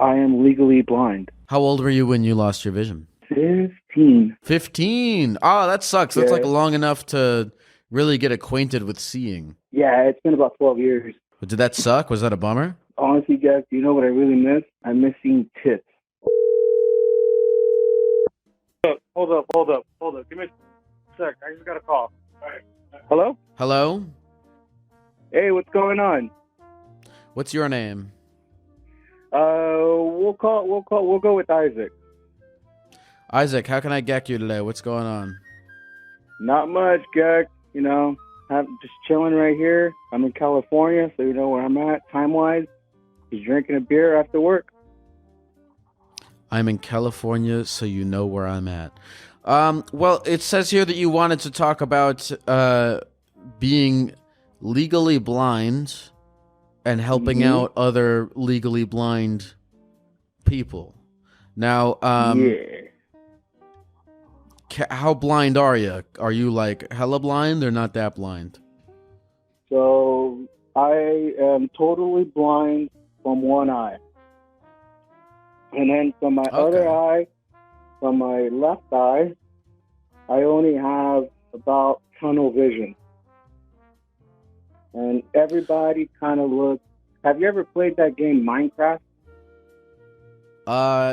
I am legally blind. How old were you when you lost your vision? 15. 15. Oh, that sucks. That's like Yeah. long enough to really get acquainted with seeing. Yeah, it's been about 12 years. But did that suck? Was that a bummer? Honestly, guys, you know what I really miss? I miss seeing tits. Hold up. Give me a sec. I just got a call. All right. Hello? Hello? Hey, what's going on? What's your name? We'll go with Isaac. Isaac, how can I get you today? What's going on? Not much, Gek. You know, I'm just chilling right here. I'm in California, so you know where I'm at time-wise. Just drinking a beer after work. I'm in California, so you know where I'm at. Well, it says here that you wanted to talk about being legally blind and helping out other legally blind people. Now, Yeah. how blind are you? Are you like hella blind or not that blind? So I am totally blind from one eye. And then from my other eye, from my left eye, I only have about tunnel vision. And everybody kind of looks... Have you ever played that game Minecraft?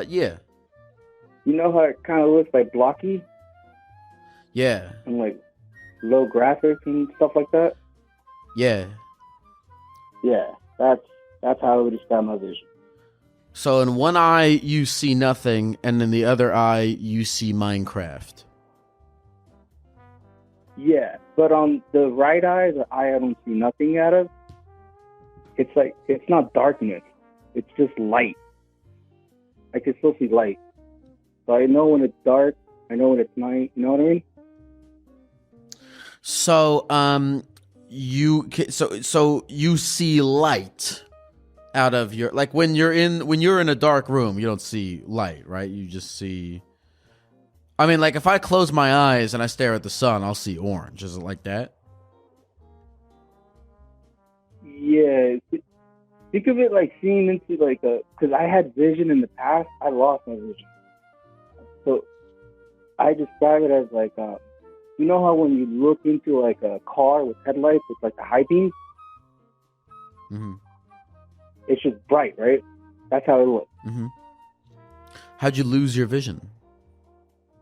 Yeah. You know how it kind of looks like blocky? Yeah. And like low graphics and stuff like that? Yeah. Yeah, that's how I would describe my vision. So in one eye you see nothing, and in the other eye you see Minecraft. Yeah, but on the right eye, the eye I don't see nothing out of, it's like, it's not darkness. It's just light. I can still see light. So I know when it's dark. I know when it's night. You know what I mean? So, you see light out of your, like when you're in a dark room, you don't see light, right? You just see. I mean, like if I close my eyes and I stare at the sun, I'll see orange. Is it like that? Yeah. Think of it like seeing into like because I had vision in the past. I lost my vision. So I describe it as like, you know how when you look into like a car with headlights with like the high beams? Mm-hmm. It's just bright, right? That's how it looks. Mm-hmm. How'd you lose your vision?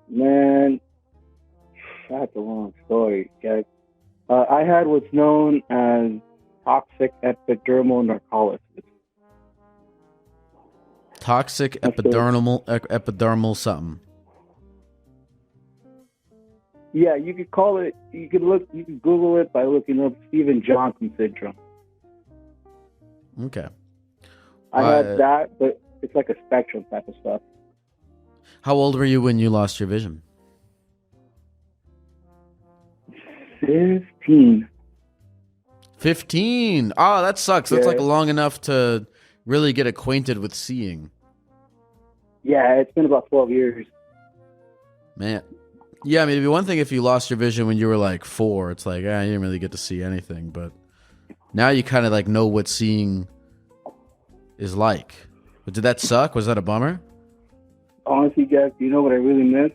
Man, that's a long story, guys. I had what's known as toxic epidermal narcolysis. Toxic epidermal something. Yeah, you could call it. You could Google it by looking up Steven Johnson syndrome. Okay. I had that, but it's like a spectrum type of stuff. How old were you when you lost your vision? 15. 15. Oh, that sucks. That's Yeah. like long enough to really get acquainted with seeing. Yeah, it's been about 12 years. Man. Yeah, I mean, it'd be one thing if you lost your vision when you were like 4. It's like, you didn't really get to see anything. But now you kind of like know what seeing is like. But did that suck? Was that a bummer? Honestly, guys, you know what I really miss?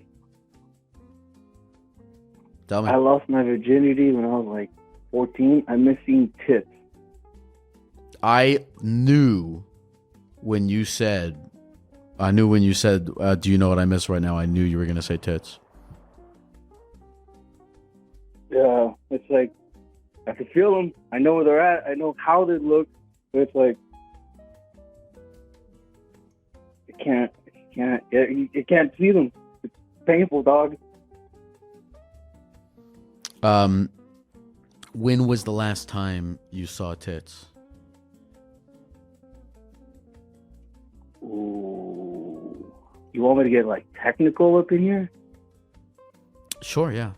Tell me. I lost my virginity when I was like 14. I miss seeing tits. I knew when you said, do you know what I miss right now? I knew you were going to say tits. Yeah, it's like, I can feel them. I know where they're at. I know how they look. But it's like, you can't see them. It's painful, dog. When was the last time you saw tits? Ooh. You want me to get like technical up in here? Sure, yeah.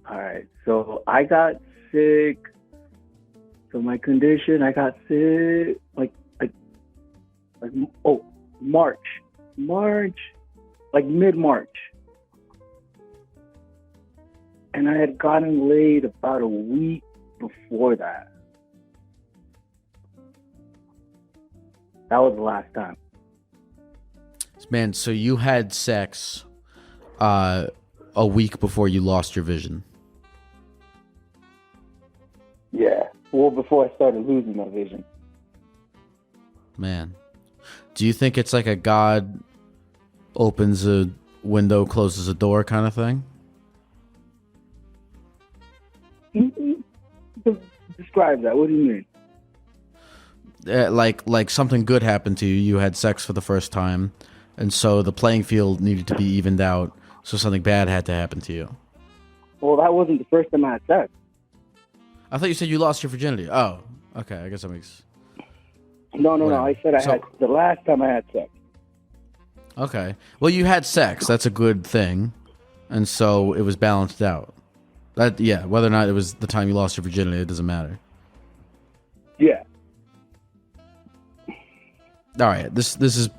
All right. So I got sick. So my condition, I got sick March, like mid-March. And I had gotten laid about a week before that. That was the last time. Man, so you had sex a week before you lost your vision. Yeah. Well, before I started losing my vision. Man. Do you think it's like a God opens a window, closes a door kind of thing? Describe that. What do you mean? Like something good happened to you. You had sex for the first time, and so the playing field needed to be evened out. So something bad had to happen to you. Well, that wasn't the first time I had sex. I thought you said you lost your virginity. Oh, okay. I guess that makes... No. I said I had the last time I had sex. Okay. Well, you had sex. That's a good thing. And so it was balanced out. Yeah, whether or not it was the time you lost your virginity, it doesn't matter. Yeah. All right. This was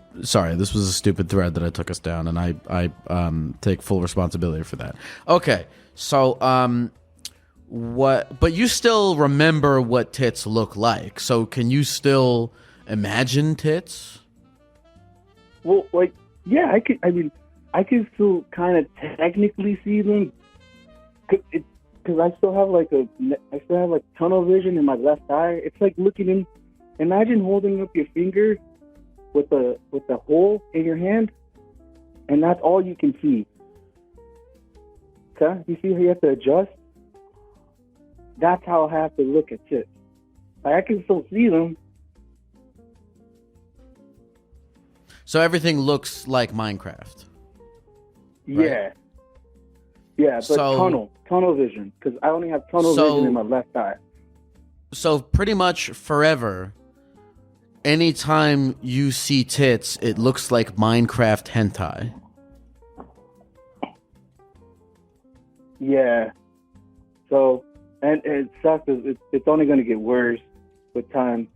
a stupid thread that I took us down, and I take full responsibility for that. Okay. So but you still remember what tits look like. So can you still imagine tits? Well, like, yeah, I could. I mean, I could still kind of technically see them, because I still have like tunnel vision in my left eye. It's like looking in. Imagine holding up your finger with a hole in your hand, and that's all you can see. Okay, you see how you have to adjust? That's how I have to look at tits. Like, I can still see them. So everything looks like Minecraft. Yeah. Right? Yeah, but tunnel vision, because I only have tunnel vision in my left eye. So pretty much forever, anytime you see tits, it looks like Minecraft hentai. Yeah. So, and it sucks. It's only going to get worse with time.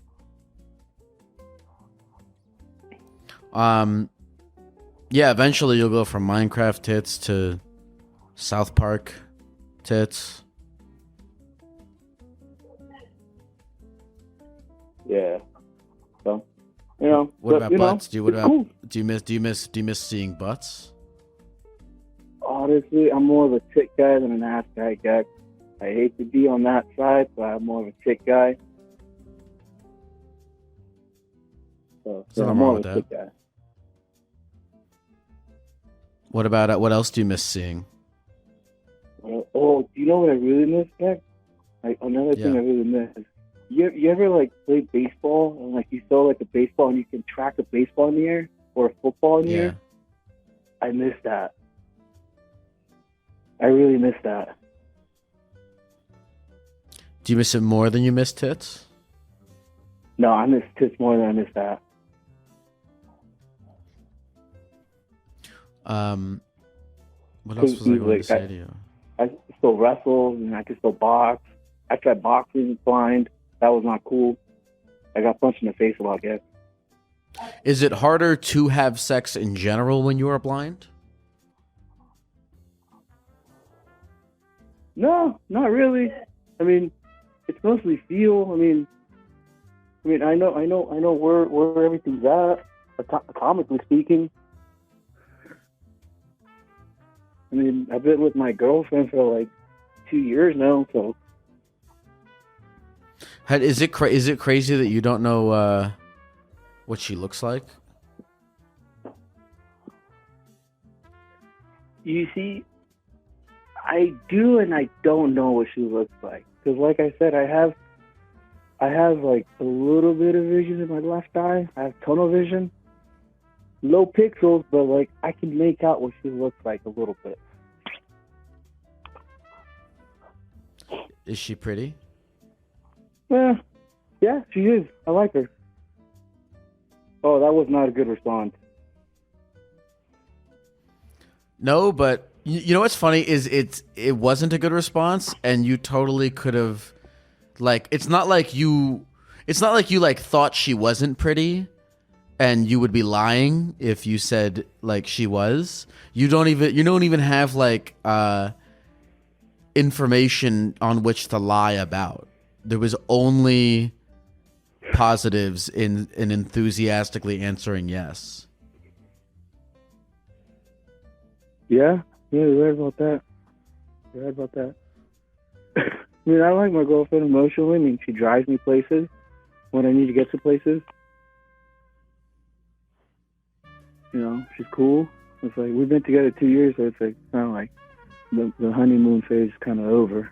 Yeah, eventually you'll go from Minecraft tits to South Park tits. Yeah. So, you know. What about butts? Cool. Do you miss seeing butts? Honestly, I'm more of a tit guy than an ass guy. I hate to be on that side, but I'm more of a tit guy. So I'm more of a tit guy. What else do you miss seeing? Oh, do you know what I really miss, Jack? Another thing I really miss. You ever like play baseball and like you throw like a baseball and you can track a baseball in the air or a football in the air? I miss that. I really miss that. Do you miss it more than you miss tits? No, I miss tits more than I miss that. What else was I going to say to you? I still wrestle and I can still box. I tried boxing blind. That was not cool. I got punched in the face a lot, guys. Is it harder to have sex in general when you are blind? No, not really. I mean, it's mostly feel. I mean, I know where everything's at, atomically speaking. I mean, I've been with my girlfriend for like 2 years now, so. Is it crazy that you don't know what she looks like? You see, I do and I don't know what she looks like. Because like I said, I have like a little bit of vision in my left eye. I have tunnel vision. Low pixels, but like I can make out what she looks like a little bit. Is she pretty? Yeah, she is. I like her. Oh, that was not a good response. No, but you know what's funny is it wasn't a good response, and you totally could have, like, it's not like you like thought she wasn't pretty, and you would be lying if you said like she was. You don't even have like information on which to lie about. There was only positives in enthusiastically answering yes. Yeah, yeah, we read about that. We read about that. I mean, I like my girlfriend emotionally. I mean, she drives me places when I need to get to places. You know, she's cool. It's like we've been together 2 years, so it's like kind of like the honeymoon phase is kind of over.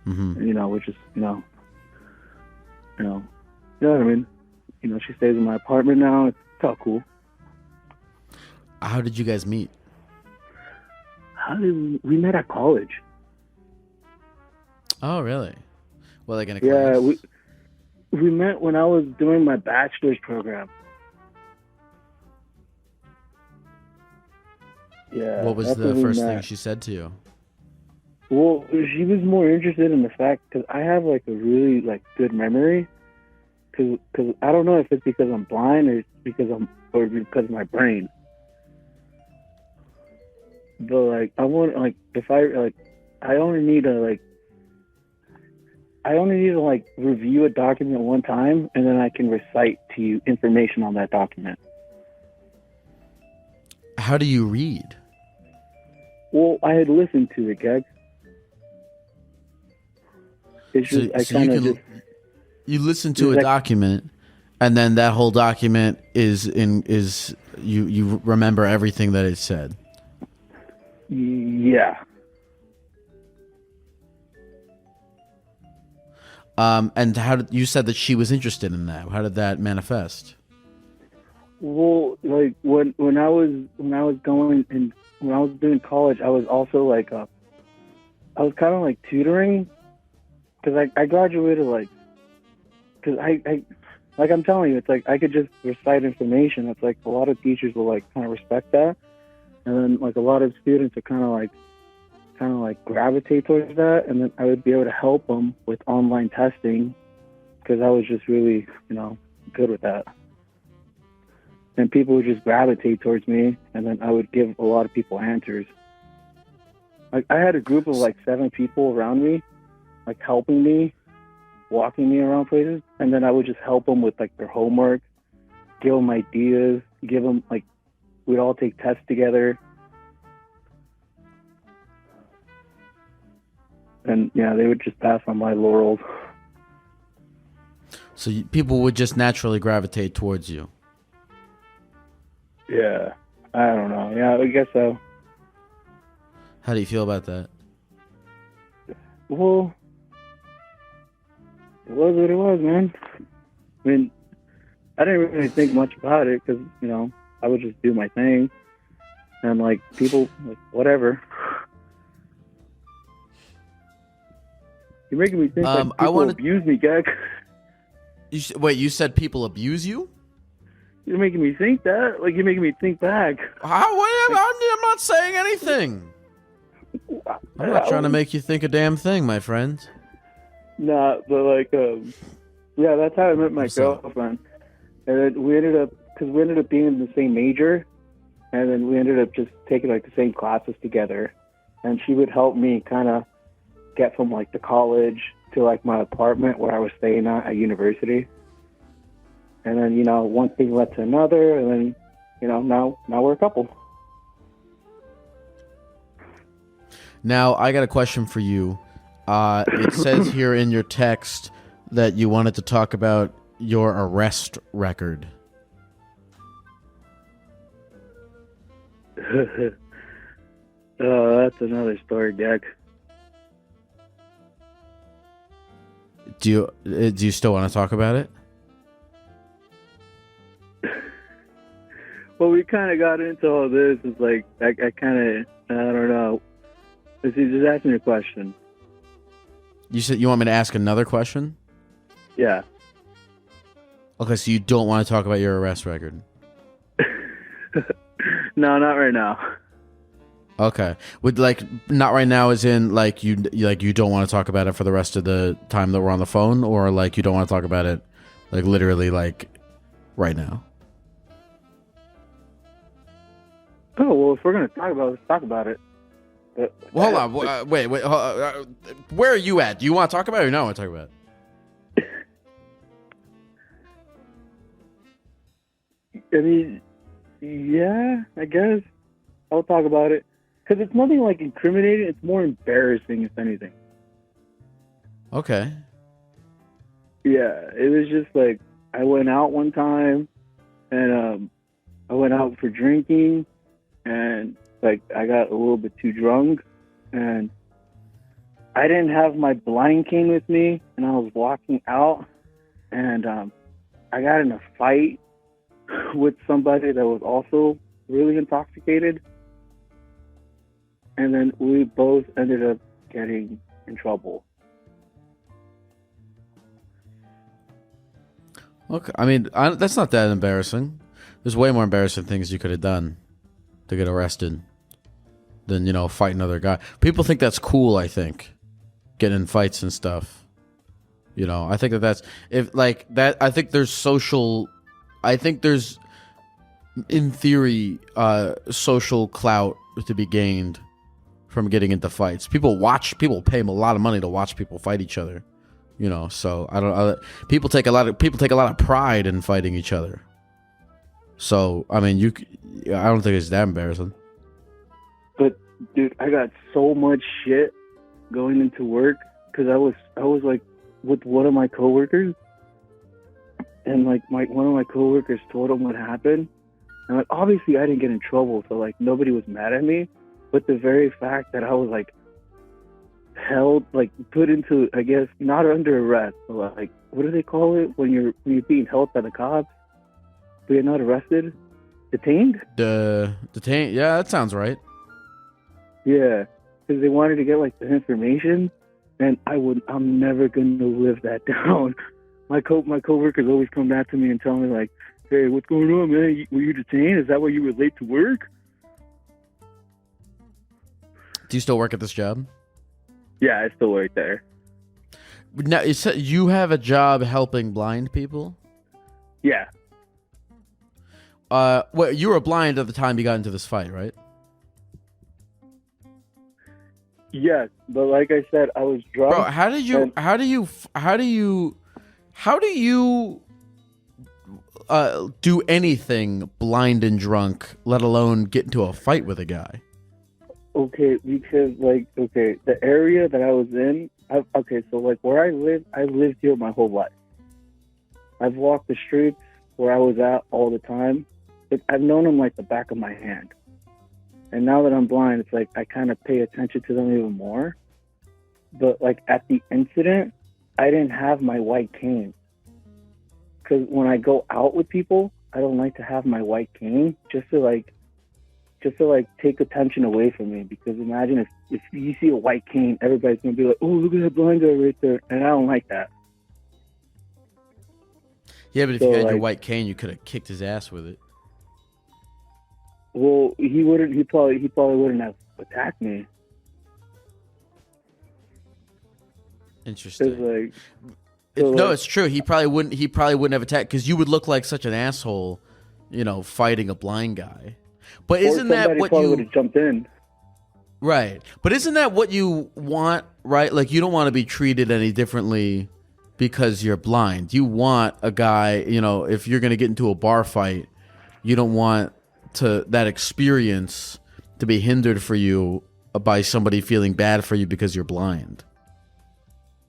Mm-hmm. You know, which is you know what I mean. You know, she stays in my apartment now. It's all cool. How did you guys meet? How did we met at college? Oh, really? Well, like in a Yeah, class? we met when I was doing my bachelor's program. Yeah, What was that's the when we first met. thing she said to you? Well, she was more interested in the fact because I have like a really like good memory. Cause I don't know if it's because I'm blind or because of my brain. But like I want like if I like I only need to review a document one time and then I can recite to you information on that document. How do you read? Well, I had listened to it, Gag. It's So, just I so you kind of can just you listen to a document, and then that whole document is you remember everything that it said. yeah. And how did you said that she was interested in that? How did that manifest? Well, like when I was doing college, I was also like I was kind of like tutoring because I graduated because I like I'm telling you, it's like I could just recite information. It's like a lot of teachers will like kind of respect that, and then like a lot of students are kind of like gravitate towards that, and then I would be able to help them with online testing because I was just really good with that. And people would just gravitate towards me, and then I would give a lot of people answers. Like I had a group of like 7 people around me, like helping me, walking me around places, and then I would just help them with like their homework, give them ideas, give them like we'd all take tests together, and yeah, they would just pass on my laurels. So people would just naturally gravitate towards you. Yeah, I don't know. Yeah, I guess so. How do you feel about that? Well, it was what it was, man. I mean, I didn't really think much about it because, I would just do my thing. And, like, people, like, whatever. You're making me think like people abuse me, Gag. Wait, you said people abuse you? You're making me think that. Like, you're making me think back. I'm not saying anything. I'm not trying to make you think a damn thing, my friend. Nah, but like, yeah, that's how I met my girlfriend. And then we ended up being in the same major, and then we ended up just taking like the same classes together. And she would help me kind of get from like the college to like my apartment where I was staying at university. And then, one thing led to another, and then, now we're a couple. Now, I got a question for you. It says here in your text that you wanted to talk about your arrest record. Oh, that's another story, Jack. Do you still want to talk about it? Well, we kind of got into all this. It's like, I don't know. Just ask me a question. You said you want me to ask another question? Yeah. Okay, so you don't want to talk about your arrest record? No, not right now. Okay. Would not right now as in you don't want to talk about it for the rest of the time that we're on the phone, or you don't want to talk about it literally right now? Oh, well, if we're going to talk about it, let's talk about it. Well, hold on. Wait. Where are you at? Do you want to talk about it or not want to talk about it? I mean, yeah, I guess. I'll talk about it. Because it's nothing like incriminating. It's more embarrassing, if anything. Okay. Yeah, it was just like I went out one time, and I went out for drinking, and like I got a little bit too drunk, and I didn't have my blind cane with me, and I was walking out, and I got in a fight with somebody that was also really intoxicated, and then we both ended up getting in trouble. Okay. I mean, that's not that embarrassing. There's way more embarrassing things you could have done to get arrested than, you know, fight another guy. People think that's cool, I think. Getting in fights and stuff. You know, I think that's if like that. I think there's in theory social clout to be gained from getting into fights. People pay them a lot of money to watch people fight each other. You know, so people take a lot of pride in fighting each other. So I mean, I don't think it's that embarrassing. But dude, I got so much shit going into work because I was like with one of my coworkers, and like one of my coworkers told him what happened, and like obviously I didn't get in trouble, so like nobody was mad at me, but the very fact that I was like held, like put into, I guess not under arrest, but like what do they call it when you're being held by the cops, but you're not arrested, detained? Detained. Yeah, that sounds right. Yeah, because they wanted to get like the information, and I'm never gonna live that down. My coworkers always come back to me and tell me like, "Hey, what's going on, man? Were you detained? Is that why you were late to work?" Do you still work at this job? Yeah, I still work there. Now, you have a job helping blind people? Yeah. Well, you were blind at the time you got into this fight, right? Yes, but like I said, I was drunk. Bro, how do you do anything blind and drunk, let alone get into a fight with a guy? Okay, because the area that I was in, so like where I lived here my whole life. I've walked the streets where I was at all the time. I've known them like the back of my hand. And now that I'm blind, it's like I kind of pay attention to them even more. But like at the incident, I didn't have my white cane. Because when I go out with people, I don't like to have my white cane just to take attention away from me. Because imagine if you see a white cane, everybody's going to be like, "Oh, look at that blind guy right there." And I don't like that. Yeah, but if you had your white cane, you could have kicked his ass with it. Well, he probably wouldn't have attacked me. Interesting. No, it's true. He probably wouldn't have attacked because you would look like such an asshole, you know, fighting a blind guy. But isn't that what you would have jumped in? Right. But isn't that what you want, right? Like you don't want to be treated any differently because you're blind. You want a guy, you know, if you're going to get into a bar fight, you don't want that experience to be hindered for you by somebody feeling bad for you because you're blind.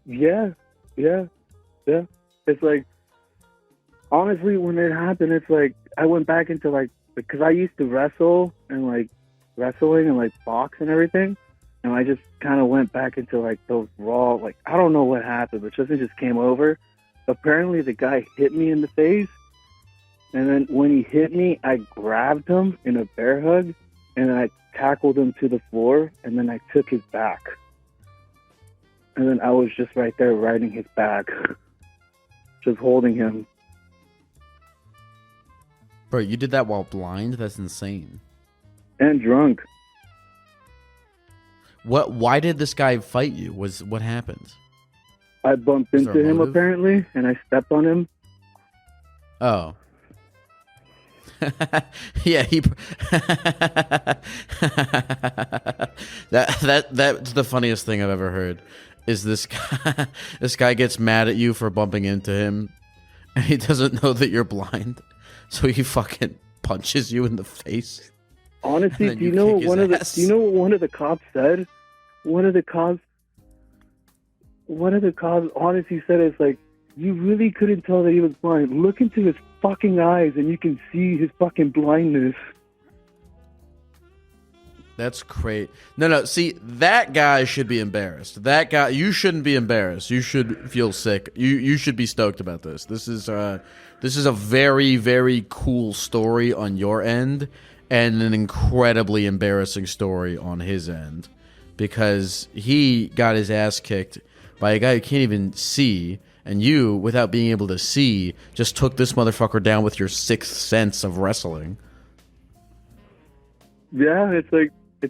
Yeah. It's like, honestly, when it happened, it's like I went back into like, because I used to wrestling and like box and everything, and I just kind of went back into like those raw, like I don't know what happened, but something just came over. Apparently the guy hit me in the face, and then when he hit me, I grabbed him in a bear hug, and I tackled him to the floor, and then I took his back. And then I was just right there riding his back, just holding him. Bro, you did that while blind? That's insane. And drunk. Why did this guy fight you? What happened? I bumped into him apparently, and I stepped on him. Oh. Yeah, that's the funniest thing I've ever heard. Is this guy gets mad at you for bumping into him, and he doesn't know that you're blind, so he fucking punches you in the face. Honestly, then do you know kick what his one of the ass. do you know what one of the cops said? One of the cops honestly said, it's like, you really couldn't tell that he was blind. Look into his fucking eyes and you can see his fucking blindness. That's great. No. See, that guy should be embarrassed. That guy, you shouldn't be embarrassed. You should feel sick. You should be stoked about this. This is a very, very cool story on your end, and an incredibly embarrassing story on his end, because he got his ass kicked by a guy who can't even see, and you, without being able to see, just took this motherfucker down with your sixth sense of wrestling. Yeah, it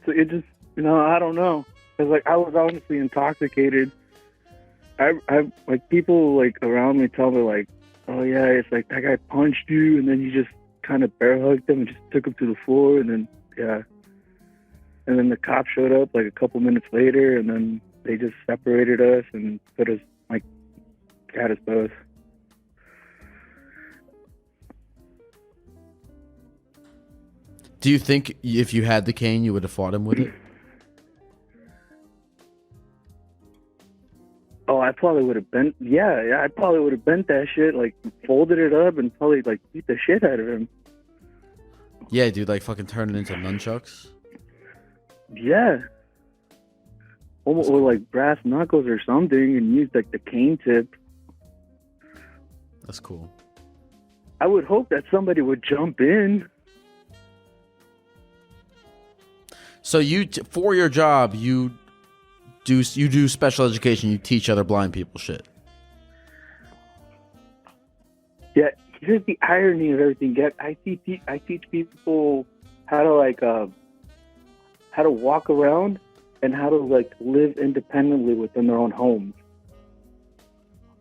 just, I don't know. It's like, I was honestly intoxicated. I like, people like around me tell me like, oh yeah, it's like that guy punched you and then you just kind of bear hugged him and just took him to the floor, and then and then the cop showed up like a couple minutes later, and then they just separated us and put us like, had us both. Do you think if you had the cane, you would have fought him with it? Oh, I probably would have bent. Yeah, I probably would have bent that shit, like folded it up, and probably like beat the shit out of him. Yeah, dude, like fucking turn it into nunchucks. Yeah, or like brass knuckles or something, and use like the cane tip. That's cool. I would hope that somebody would jump in. So for your job, you do special education. You teach other blind people shit. Yeah, here's the irony of everything. I teach people how to how to walk around and how to like live independently within their own homes.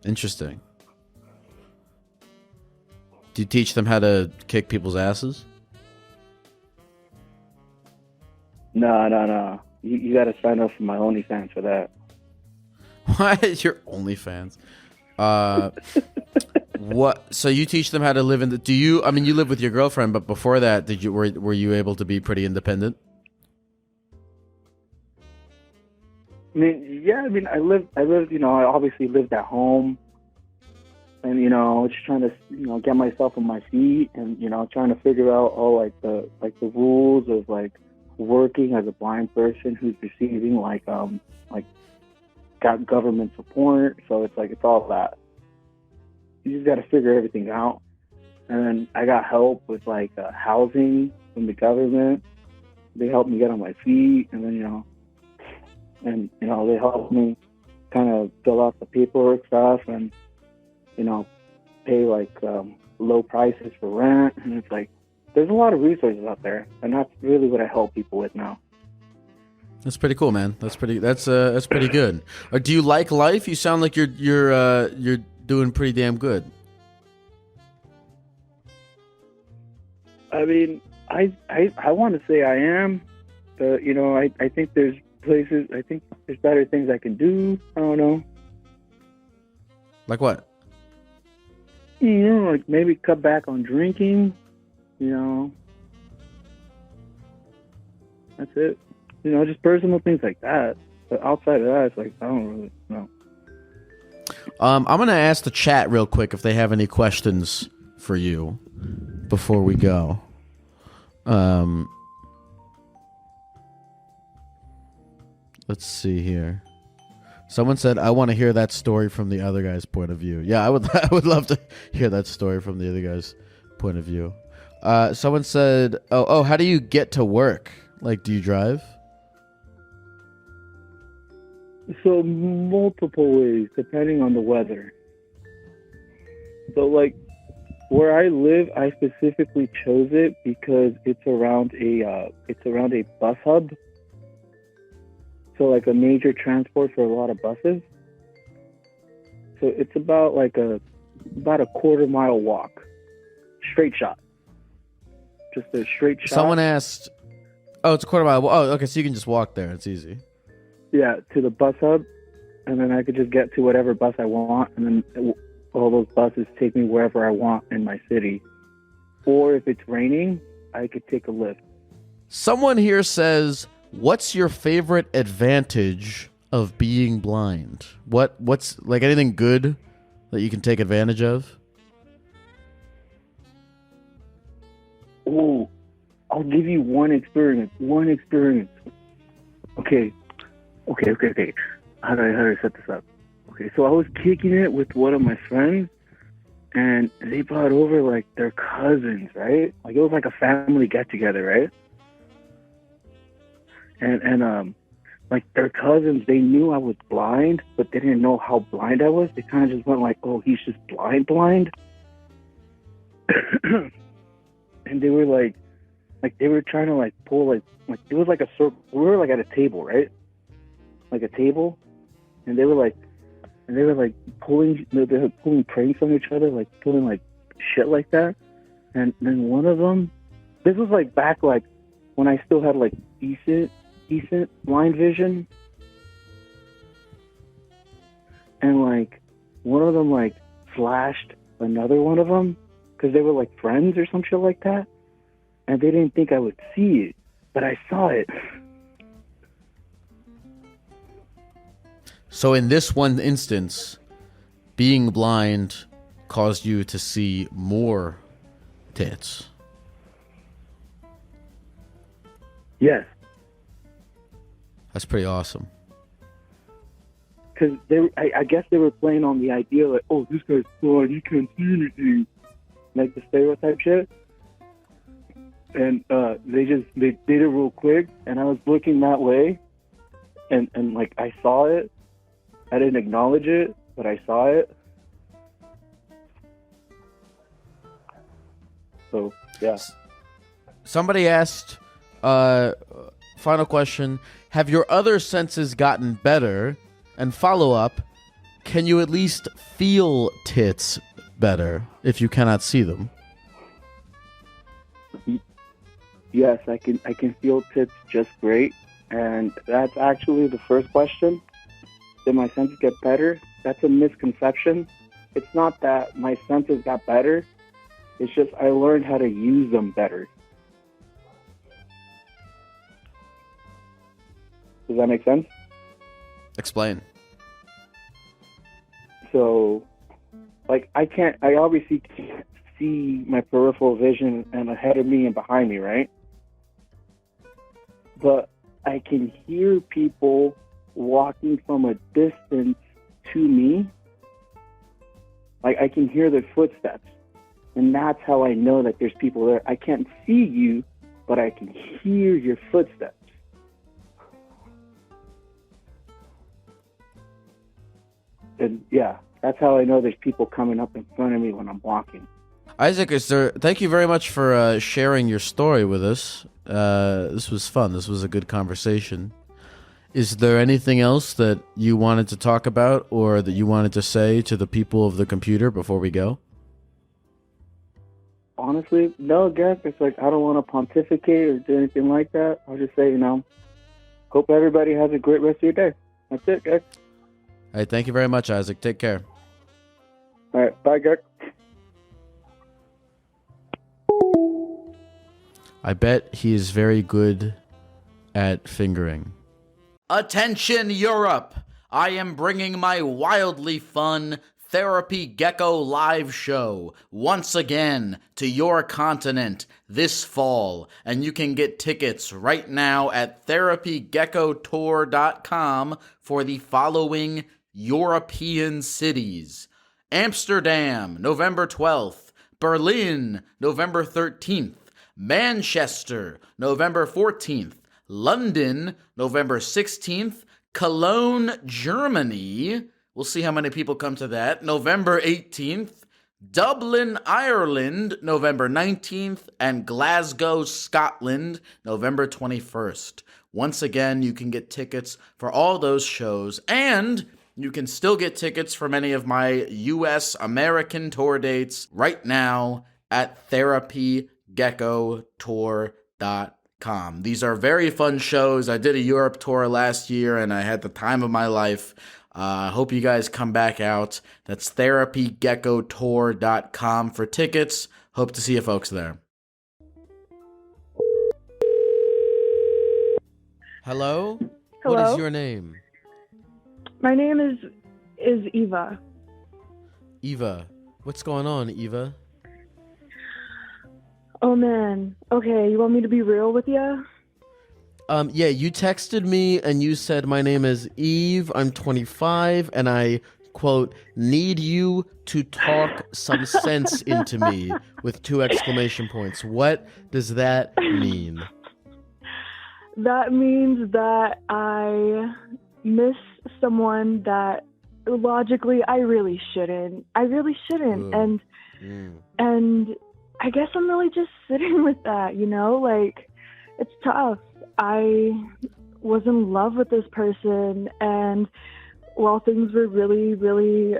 Interesting. Do you teach them how to kick people's asses? No. You got to sign up for my OnlyFans for that. What? Your OnlyFans? What? So you teach them how to live in the? You live with your girlfriend, but before that, were you able to be pretty independent? I mean, yeah. I mean, I lived. I obviously lived at home, and just trying to get myself on my feet, and trying to figure out all like the rules of like working as a blind person who's receiving got government support. So it's all that. You just got to figure everything out. And then I got help with like housing from the government. They helped me get on my feet, and then they helped me kind of fill out the paperwork stuff, and pay like low prices for rent. And it's like, there's a lot of resources out there, and that's really what I help people with now. That's pretty cool, man. That's pretty good. Do you like life? You sound like you're doing pretty damn good. I mean, I want to say I am, but I think there's places. I think there's better things I can do. I don't know. Like what? Like maybe cut back on drinking. That's it. Just personal things like that. But outside of that, it's like, I don't really know. I'm going to ask the chat real quick if they have any questions for you before we go. Let's see here. Someone said, I want to hear that story from the other guy's point of view. Yeah, I would love to hear that story from the other guy's point of view. Someone said, oh, how do you get to work? Like, do you drive? So multiple ways, depending on the weather. So like where I live, I specifically chose it because it's around a bus hub. So like a major transport for a lot of buses. So it's about a quarter-mile walk, straight shot. Just a straight shot. Someone asked, oh, it's a quarter mile. Oh, okay, so you can just walk there. It's easy. Yeah, to the bus hub, and then I could just get to whatever bus I want, and then all those buses take me wherever I want in my city. Or if it's raining, I could take a lift. Someone here says, what's your favorite advantage of being blind? What's like anything good that you can take advantage of? Oh, I'll give you one experience. Okay. How do I set this up? Okay, so I was kicking it with one of my friends, and they brought over like their cousins, right? Like it was like a family get together, right? And like their cousins, they knew I was blind, but they didn't know how blind I was. They kind of just went like, "Oh, he's just blind." And they were like they were trying to like pull like it was like a circle. We were like at a table, right? Like a table, and they were like pulling pranks on each other, like pulling like shit like that. And then one of them, this was like back like when I still had like decent blind vision, and like one of them like flashed another one of them because they were like friends or some shit like that, and they didn't think I would see it, but I saw it. So in this one instance, being blind caused you to see more tits. Yes. That's pretty awesome. Because I guess they were playing on the idea like, oh, this guy's blind, he can't see anything, like the stereotype shit. And they did it real quick, and I was looking that way, and like I saw it. I didn't acknowledge it, but I saw it. So yeah. Somebody asked, final question, have your other senses gotten better? And follow up, can you at least feel tits better if you cannot see them? Yes, I can feel tits just great. And that's actually the first question. Did my senses get better? That's a misconception. It's not that my senses got better. It's just I learned how to use them better. Does that make sense? Explain. So, like, I obviously can't see my peripheral vision and ahead of me and behind me, right? But I can hear people walking from a distance to me. Like, I can hear their footsteps. And that's how I know that there's people there. I can't see you, but I can hear your footsteps. And yeah, that's how I know there's people coming up in front of me when I'm walking. Isaac, thank you very much for sharing your story with us. This was fun. This was a good conversation. Is there anything else that you wanted to talk about or that you wanted to say to the people of the computer before we go? Honestly, no, Gecko. It's like I don't want to pontificate or do anything like that. I'll just say, hope everybody has a great rest of your day. That's it, Gecko. All right, thank you very much, Isaac. Take care. All right, bye, Gecko. I bet he is very good at fingering. Attention, Europe! I am bringing my wildly fun Therapy Gecko live show once again to your continent this fall, and you can get tickets right now at therapygeckotour.com for the following European cities: Amsterdam, November 12th, Berlin, November 13th, Manchester, November 14th, London, November 16th, Cologne, Germany. We'll see how many people come to that. November 18th, Dublin, Ireland, November 19th, and Glasgow, Scotland, November 21st. Once again, you can get tickets for all those shows, and you can still get tickets for many of my U.S. American tour dates right now at therapygeckotour.com. These are very fun shows. I did a Europe tour last year, and I had the time of my life. I hope you guys come back out. That's therapygeckotour.com for tickets. Hope to see you folks there. Hello? Hello? What is your name? My name is Eva. Eva. What's going on, Eva? Oh man. Okay, you want me to be real with you? Yeah, you texted me and you said, my name is Eve, I'm 25, and I, quote, need you to talk some sense into me with 2 exclamation points. What does that mean? That means that I miss someone that logically I really shouldn't. Ooh. And I guess I'm really just sitting with that, you know? Like, it's tough. I was in love with this person, and while things were really, really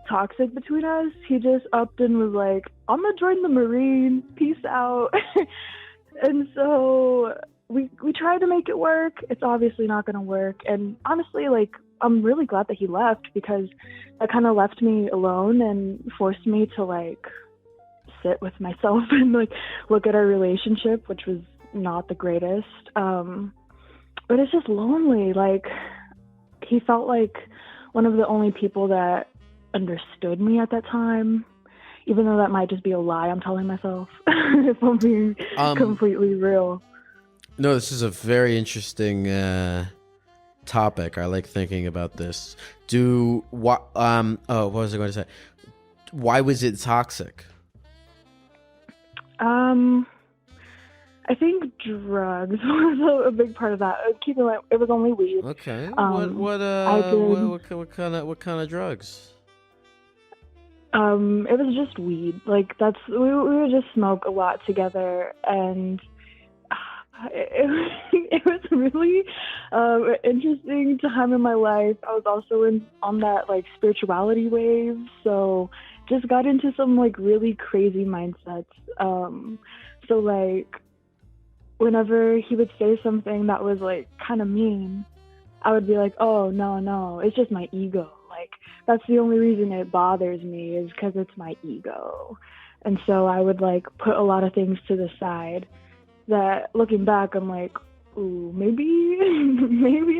toxic between us, he just upped and was like, I'm gonna join the Marines, peace out. And so we tried to make it work. It's obviously not gonna work. And honestly, like, I'm really glad that he left, because that kind of left me alone and forced me to like sit with myself and like look at our relationship, which was not the greatest. But it's just lonely. Like, he felt like one of the only people that understood me at that time, even though that might just be a lie I'm telling myself, if I'm being completely real. No, this is a very interesting topic. I like thinking about this. What was I going to say? Why was it toxic? I think drugs was a big part of that. Keep in mind, it was only weed. Okay. What kind of drugs? It was just weed. Like, we would just smoke a lot together, and it was really interesting time in my life. I was also on that like spirituality wave, so just got into some like really crazy mindsets. So like, whenever he would say something that was like kind of mean, I would be like, oh no, it's just my ego. Like, that's the only reason it bothers me, is because it's my ego. And so I would like put a lot of things to the side that, looking back, I'm like, ooh, maybe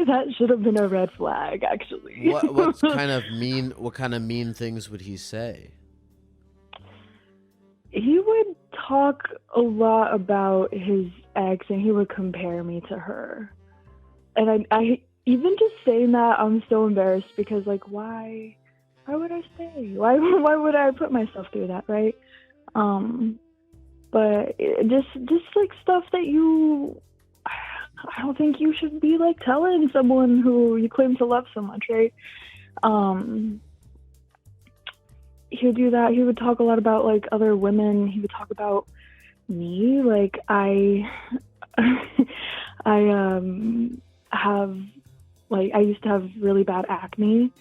that should have been a red flag, actually. What kind of mean things would he say? He would talk a lot about his ex, and he would compare me to her. And I even just saying that, I'm so embarrassed, because like, why would I say? Why would I put myself through that, right? But just like stuff that I don't think you should be like telling someone who you claim to love so much, right? He would do that. He would talk a lot about like other women. He would talk about me. Like, I used to have really bad acne,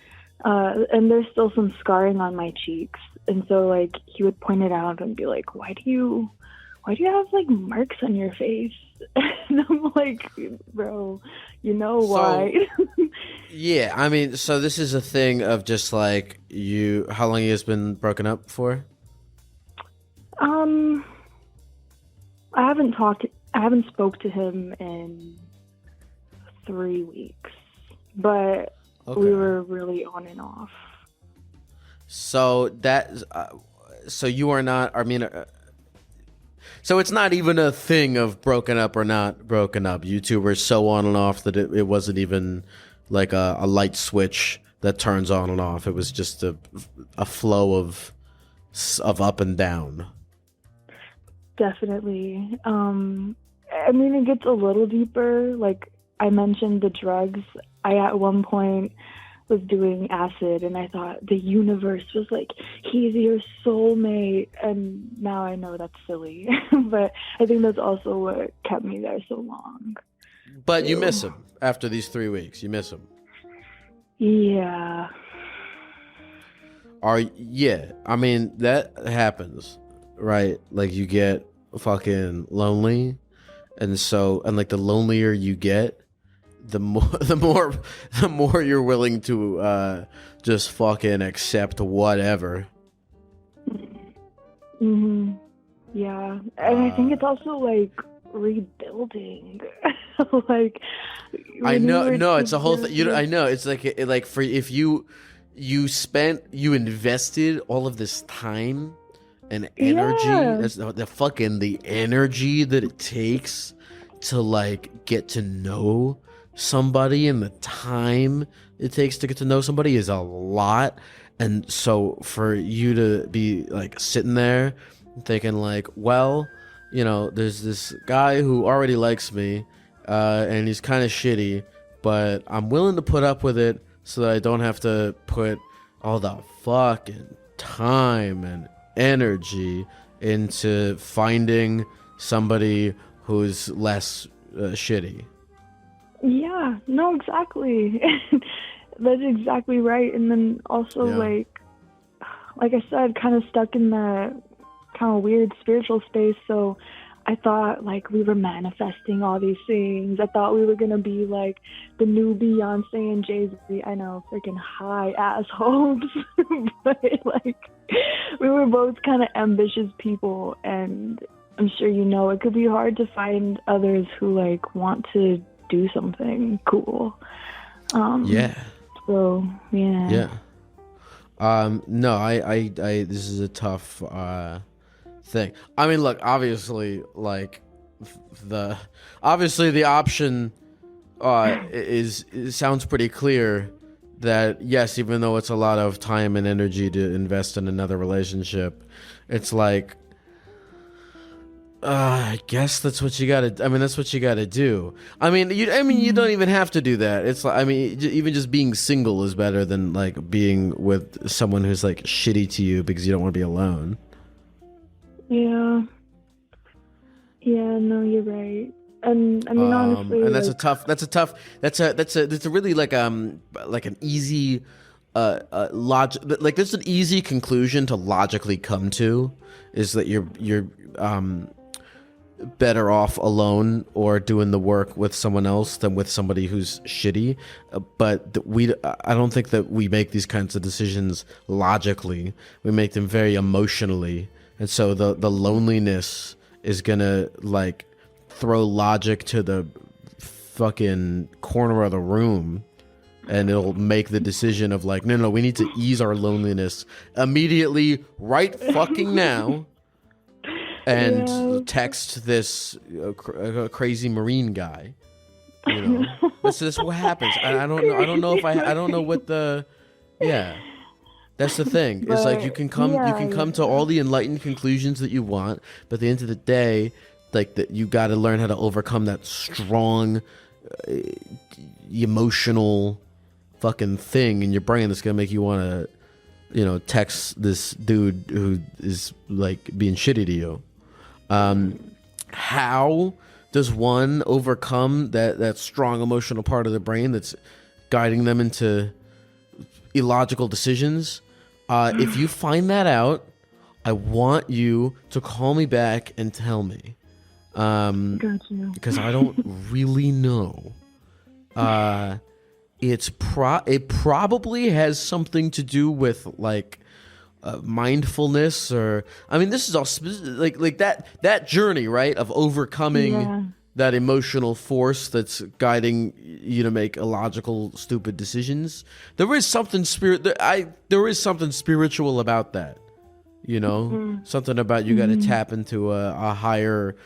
and there's still some scarring on my cheeks. And so like, he would point it out and be like, why do you have like marks on your face? And I'm like, bro, you know why? Yeah, I mean, so this is a thing of just like how long you guys been broken up for? I haven't spoke to him in 3 weeks, but Okay. we were really on and off. So so you are not, I mean, so it's not even a thing of broken up or not broken up. You two were so on and off that it wasn't even like a light switch that turns on and off. It was just a flow of up and down. Definitely. I mean, it gets a little deeper. Like, I mentioned the drugs. I at one point was doing acid, and I thought the universe was like, he's your soulmate. And now I know that's silly. But I think that's also what kept me there so long. But you miss him after these 3 weeks. You miss him. Yeah. Yeah. I mean, that happens, right? Like, you get fucking lonely, and like the lonelier you get, the more you're willing to just fucking accept whatever. Mm-hmm. Yeah. And I think it's also like rebuilding. Like, I when we know, were no, it's a whole thing. together- I know it's like for if you invested all of this time and energy. Yeah. That's the energy that it takes to like get to know somebody, and the time it takes to get to know somebody is a lot. And so for you to be like sitting there thinking like, well, you know, there's this guy who already likes me, and he's kind of shitty, but I'm willing to put up with it so that I don't have to put all the fucking time and energy into finding somebody who's less shitty. Yeah, no, exactly. That's exactly right. And then also, Yeah. like I said, kind of stuck in that kind of weird spiritual space. So I thought like we were manifesting all these things. I thought we were going to be like the new Beyonce and Jay-Z. I know, freaking high ass hopes. But like we were both kind of ambitious people, and I'm sure you know it could be hard to find others who like want to do something cool. Yeah. So yeah. Yeah. No, I this is a tough thing. I mean, look, obviously, like the option it sounds pretty clear that yes, even though it's a lot of time and energy to invest in another relationship, it's like I guess that's what you gotta. I mean, that's what you gotta do. I mean, you don't even have to do that. It's like, I mean, even just being single is better than like being with someone who's like shitty to you because you don't want to be alone. Yeah. Yeah, no, you're right. And I mean, honestly, and that's like, that's a really like an easy logic. Like there's an easy conclusion to logically come to is that you're better off alone or doing the work with someone else than with somebody who's shitty. But I don't think that we make these kinds of decisions logically. We make them very emotionally. And so the loneliness is gonna like throw logic to the fucking corner of the room, and it'll make the decision of like, no, we need to ease our loneliness immediately, right fucking now. And Yeah. text this crazy Marine guy. You know, that's what happens. I don't know if I don't know what the, yeah. That's the thing. It's like you can come to all the enlightened conclusions that you want, but at the end of the day, like that you got to learn how to overcome that strong emotional fucking thing in your brain that's gonna make you want to, you know, text this dude who is like being shitty to you. How does one overcome that strong emotional part of the brain that's guiding them into illogical decisions? If you find that out, I want you to call me back and tell me. Got you. Because I don't really know. It probably has something to do with like mindfulness, or I mean, this is all like that journey, right, of overcoming that emotional force that's guiding you to make illogical, stupid decisions. There is something there is something spiritual about that, you know, something about you got to tap into a higher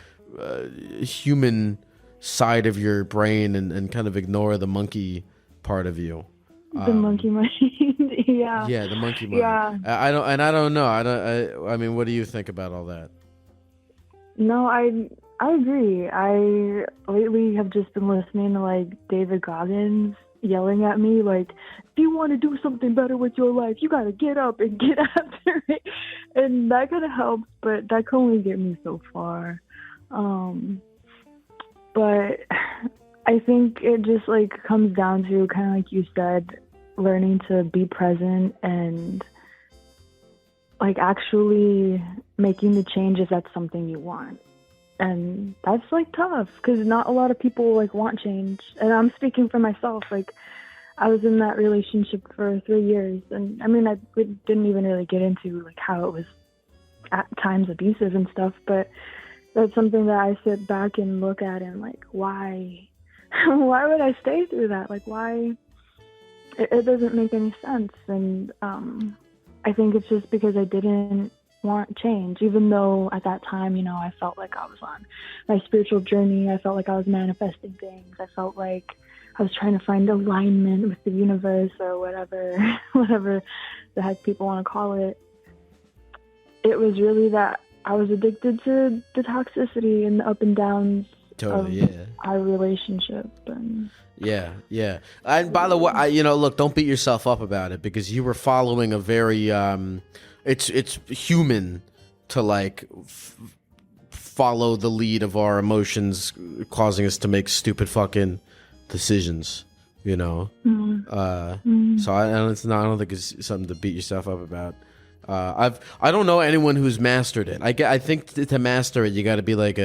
human side of your brain and kind of ignore the monkey part of you. The monkey mind. Yeah, the monkey mind. Yeah. I don't know. I mean, what do you think about all that? No, I agree. I lately have just been listening to like David Goggins yelling at me like, if you want to do something better with your life, you got to get up and get after it. And that kind of helps, but that can only get me so far. But I think it just like comes down to kind of like you said, learning to be present and like actually making the change if that's something you want. And that's like tough because not a lot of people like want change. And I'm speaking for myself. Like I was in that relationship for 3 years, and I mean, we didn't even really get into like how it was at times abusive and stuff, but that's something that I sit back and look at and like, why? Why would I stay through that? Like, why? It doesn't make any sense. And I think it's just because I didn't want change, even though at that time, you know, I felt like I was on my spiritual journey. I felt like I was manifesting things. I felt like I was trying to find alignment with the universe or whatever, whatever the heck people want to call it. It was really that I was addicted to the toxicity and the up and downs of our relationship. And yeah. And by the way, you know, look, don't beat yourself up about it, because you were following a very it's human to like follow the lead of our emotions, causing us to make stupid fucking decisions, you know. So I don't think it's something to beat yourself up about. I don't know anyone who's mastered it. I think to master it, you got to be like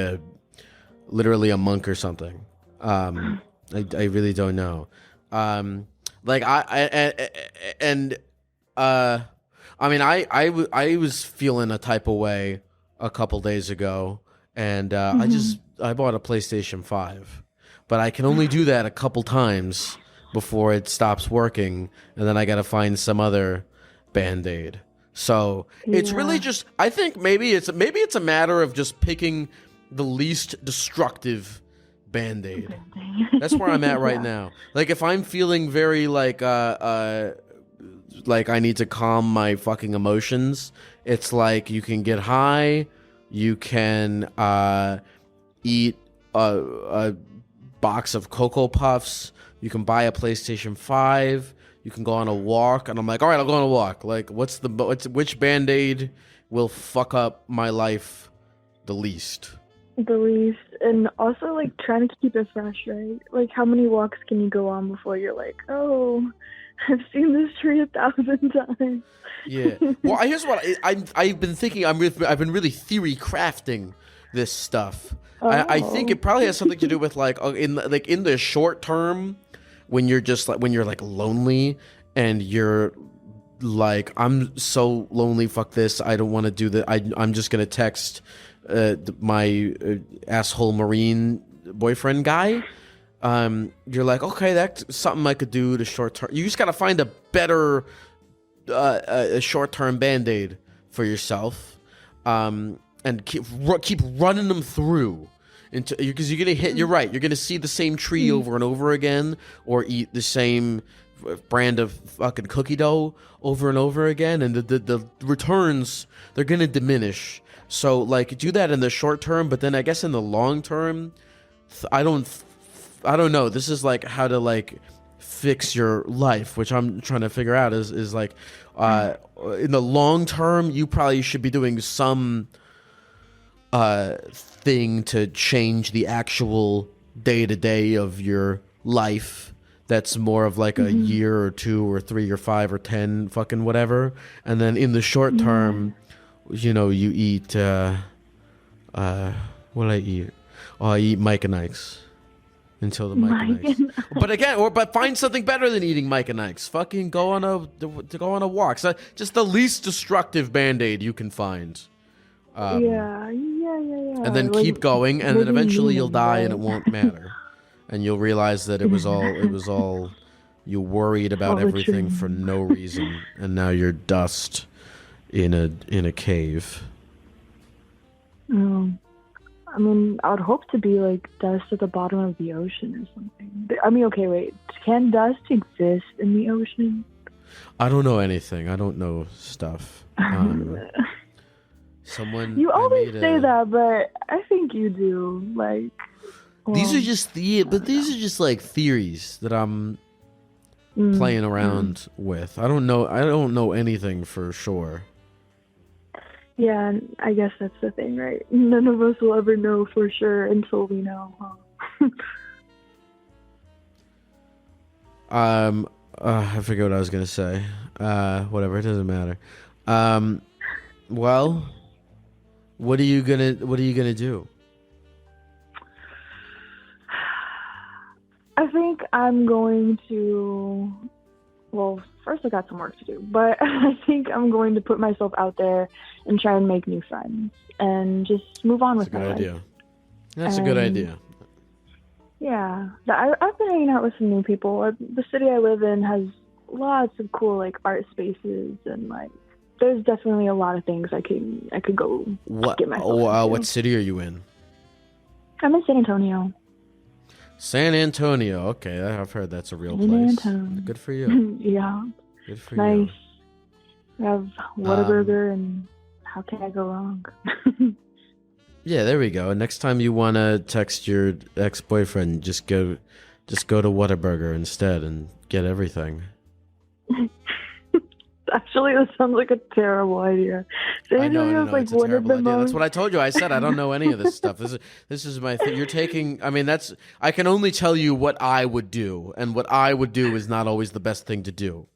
literally a monk or something. I really don't know. Like I mean, I was feeling a type of way a couple days ago, and I bought a PlayStation 5, but I can only do that a couple times before it stops working, and then I got to find some other Band-Aid. So it's really just, I think maybe it's a matter of just picking the least destructive Band-Aid. That's where I'm at right now. Like if I'm feeling very like I need to calm my fucking emotions, it's like you can get high, you can eat a box of Cocoa Puffs, you can buy a PlayStation 5, you can go on a walk, and I'm like, all right, I'll go on a walk. Like, which Band-Aid will fuck up my life the least? The least, and also like trying to keep it fresh, right? Like, how many walks can you go on before you're like, oh, I've seen this tree 1,000 times. Yeah. Well, here's what I've been thinking. I've been really theory crafting this stuff. Oh. I think it probably has something to do with like in the short term, when you're lonely and you're like, I'm so lonely, fuck this, I don't want to do that. I'm just gonna text my asshole Marine boyfriend guy. You're like, okay, that's something I could do to short term. You just gotta find a better a short term Band-Aid for yourself, and keep running them through. Because you're gonna hit. You're right. You're gonna see the same tree over and over again, or eat the same brand of fucking cookie dough over and over again, and the returns, they're gonna diminish. So like, do that in the short term, but then I guess in the long term, I don't know. This is like how to like fix your life, which I'm trying to figure out. Is like in the long term, you probably should be doing some thing to change the actual day-to-day of your life that's more of like a year or 2 or 3 or 5 or 10 fucking whatever. And then in the short term, you know, you eat what do I eat? Oh, I eat Mike and Ike's until the Mike and Ike's. But find something better than eating Mike and Ike's. Fucking go on a walk. So just the least destructive Band-Aid you can find. Yeah. And then like, keep going, and then eventually you'll die, and it won't matter, and you'll realize that it was all you worried about everything for no reason, and now you're dust in a cave. I mean, I would hope to be like dust at the bottom of the ocean or something. I mean, okay, wait, can dust exist in the ocean? I don't know anything. I don't know stuff. You always say that, but I think you do. Like, well, these are just like theories that I'm playing around with. I don't know anything for sure. Yeah, I guess that's the thing, right? None of us will ever know for sure until we know. I forget what I was gonna say. Whatever, it doesn't matter. Well, what are you gonna do? I think I'm going to well, first I got some work to do, but I think I'm going to put myself out there and try and make new friends and just move on with my life. That's a good idea. Yeah, I've been hanging out with some new people. The city I live in has lots of cool like art spaces, and like there's definitely a lot of things I could go get myself into. What city are you in? I'm in San Antonio. San Antonio. Okay, I've heard that's a real place. Good for you. Yeah. Good for nice. you. I have Whataburger, and how can I go wrong? Yeah, there we go. Next time you want to text your ex-boyfriend, just go to Whataburger instead and get everything. Actually, that sounds like a terrible idea. I know, like it's a terrible idea. That's what I told you. I said I don't know any of this stuff. This is my thing. You're taking. I mean, I can only tell you what I would do, and what I would do is not always the best thing to do.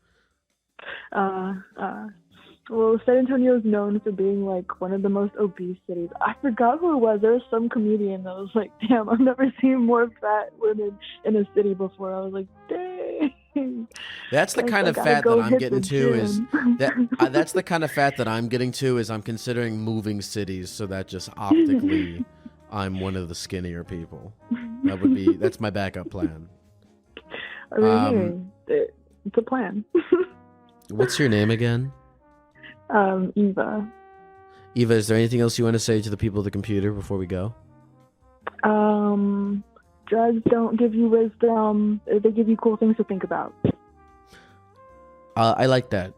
Well, San Antonio is known for being like one of the most obese cities. I forgot who it was. There was some comedian that was like, "Damn, I've never seen more fat women in a city before." I was like, "Dang." That's the kind of fat that I'm getting to. Is that's the kind of fat that I'm getting to. Is I'm considering moving cities so that just optically, I'm one of the skinnier people. That's my backup plan. I mean, it's a plan. What's your name again? Eva. Eva, is there anything else you want to say to the people of the computer before we go? Drugs don't give you wisdom. They give you cool things to think about. I like that.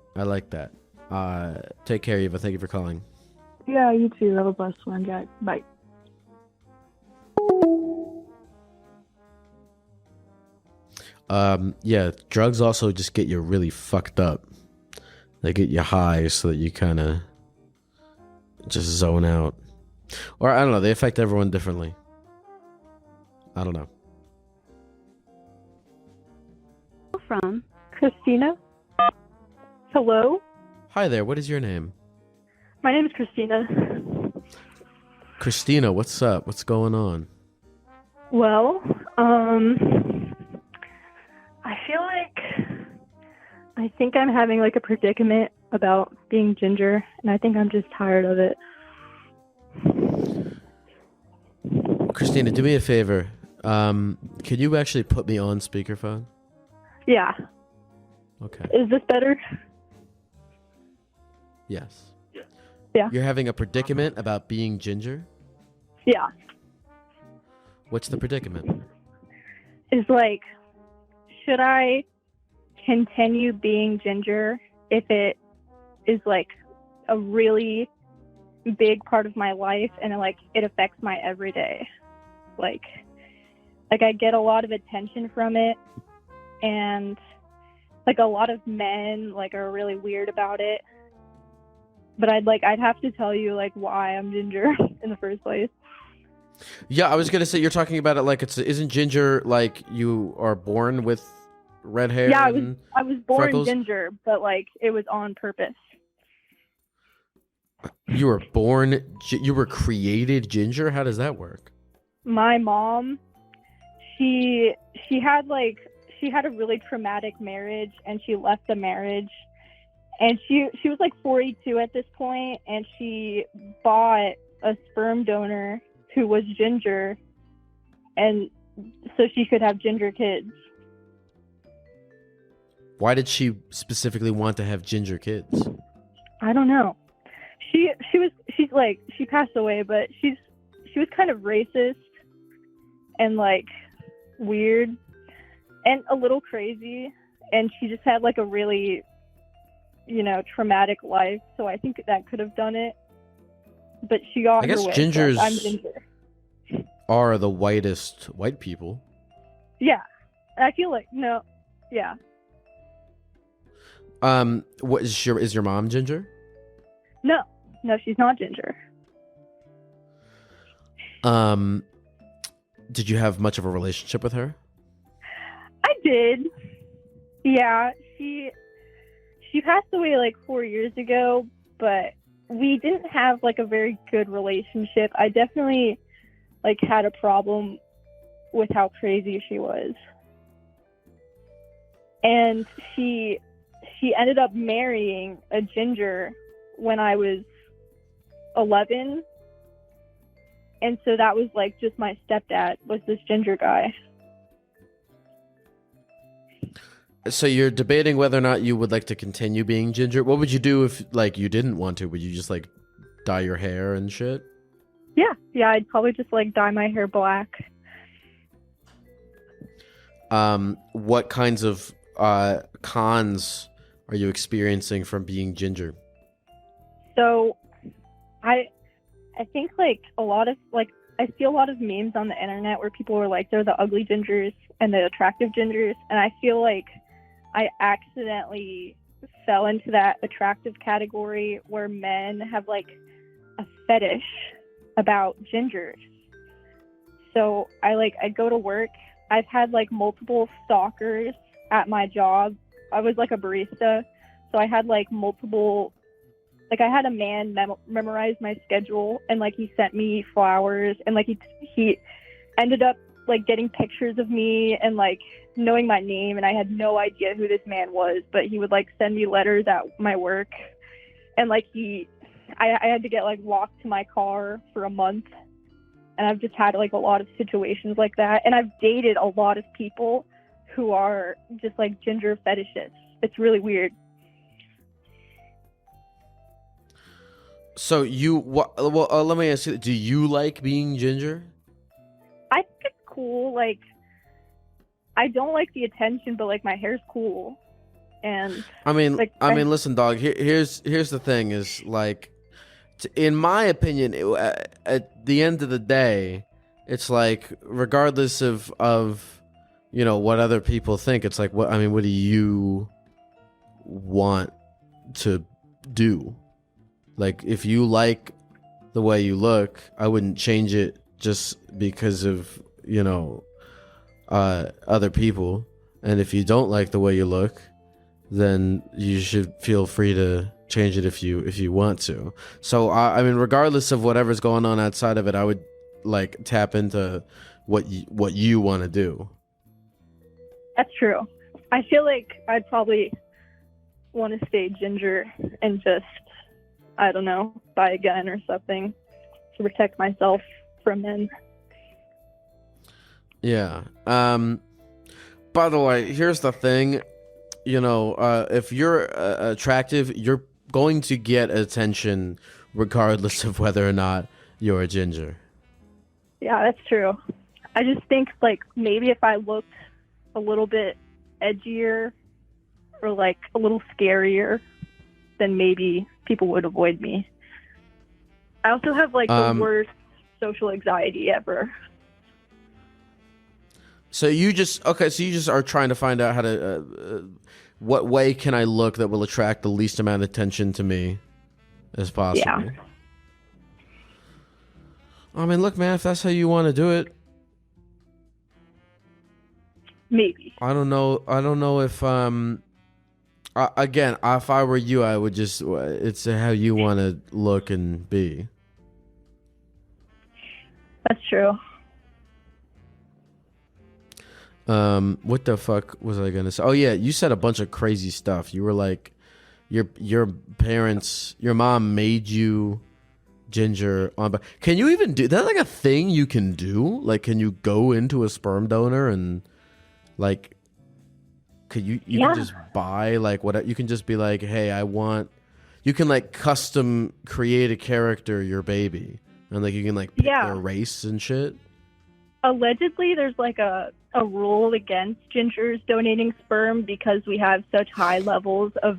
Take care, Eva. Thank you for calling. Yeah, you too. Have a blessed one, guys. Bye. Yeah, drugs also just get you really fucked up. They get you high so that you kind of just zone out. Or, I don't know, they affect everyone differently. I don't know. From Christina. Hello? Hi there, what is your name? My name is Christina. Christina, what's up? What's going on? Well, I feel like I think I'm having like a predicament about being ginger, and I think I'm just tired of it. Christina, do me a favor. Can you actually put me on speakerphone? Yeah. Okay. Is this better? Yes. Yeah. You're having a predicament about being ginger? Yeah. What's the predicament? Is like, should I continue being ginger if it is like a really big part of my life and it affects my everyday? Like I get a lot of attention from it, and like a lot of men like are really weird about it. But I'd have to tell you like why I'm ginger in the first place. Yeah, I was gonna say you're talking about it like isn't ginger like you are born with red hair? Yeah, I was born freckles? ginger, but like it was on purpose. You were created ginger? How does that work? My mom, she had a really traumatic marriage, and she left the marriage, and she was like 42 at this point, and she bought a sperm donor who was ginger, and so she could have ginger kids. Why did she specifically want to have ginger kids? I don't know. She passed away, but she was kind of racist and like weird and a little crazy, and she just had like a really, traumatic life, so I think that could have done it. But she got her way. Gingers so I'm ginger. Are the whitest white people. Yeah. I feel like yeah. What is your mom ginger? No, she's not ginger. Did you have much of a relationship with her? I did. Yeah, she passed away like 4 years ago, but we didn't have like a very good relationship. I definitely like had a problem with how crazy she was. and she ended up marrying a ginger when I was 11, and so that was like just my stepdad was this ginger guy. So you're debating whether or not you would like to continue being ginger. What would you do if like you didn't want to? Would you just like dye your hair and shit? Yeah, I'd probably just like dye my hair black. What kinds of cons are you experiencing from being ginger? So I think like a lot of like I see a lot of memes on the internet where people are like they're the ugly gingers and the attractive gingers, and I feel like I accidentally fell into that attractive category where men have like a fetish about gingers. So I go to work. I've had like multiple stalkers at my job. I was like a barista, so I had like multiple, like I had a man memorize my schedule, and like he sent me flowers, and like he ended up like getting pictures of me and like knowing my name, and I had no idea who this man was, but he would like send me letters at my work, and like I had to get like locked to my car for a month. And I've just had like a lot of situations like that, and I've dated a lot of people who are just like ginger fetishists. It's really weird. So let me ask you, do you like being ginger? I think it's cool. Like, I don't like the attention, but like my hair's cool. And I mean, like, listen, dog. Here's the thing: is like, in my opinion, at the end of the day, it's like regardless of you know what other people think, it's like what do you want to do? Like, if you like the way you look, I wouldn't change it just because of, you know, other people. And if you don't like the way you look, then you should feel free to change it if you want to. So, I mean, regardless of whatever's going on outside of it, I would like tap into what you want to do. That's true. I feel like I'd probably want to stay ginger and just, I don't know, buy a gun or something to protect myself from men. Yeah. By the way, here's the thing. You know, if you're attractive, you're going to get attention regardless of whether or not you're a ginger. Yeah, that's true. I just think, like, maybe if I looked a little bit edgier or, like, a little scarier, then maybe people would avoid me. I also have, like, the worst social anxiety ever. So you just are trying to find out how to, what way can I look that will attract the least amount of attention to me as possible? Yeah. I mean, look, man, if that's how you want to do it. Maybe. I don't know if, again, if I were you, I would just, it's how you want to look and be. That's true. What the fuck was I gonna say? Oh yeah, you said a bunch of crazy stuff. You were like, your parents, your mom made you ginger on. Can you even do that? Like a thing you can do? Like, can you go into a sperm donor and like, could you can just buy like what you can just be like, hey, I want. You can like custom create a character, your baby, and like you can like pick their race and shit. Allegedly, there's like a rule against gingers donating sperm because we have such high levels of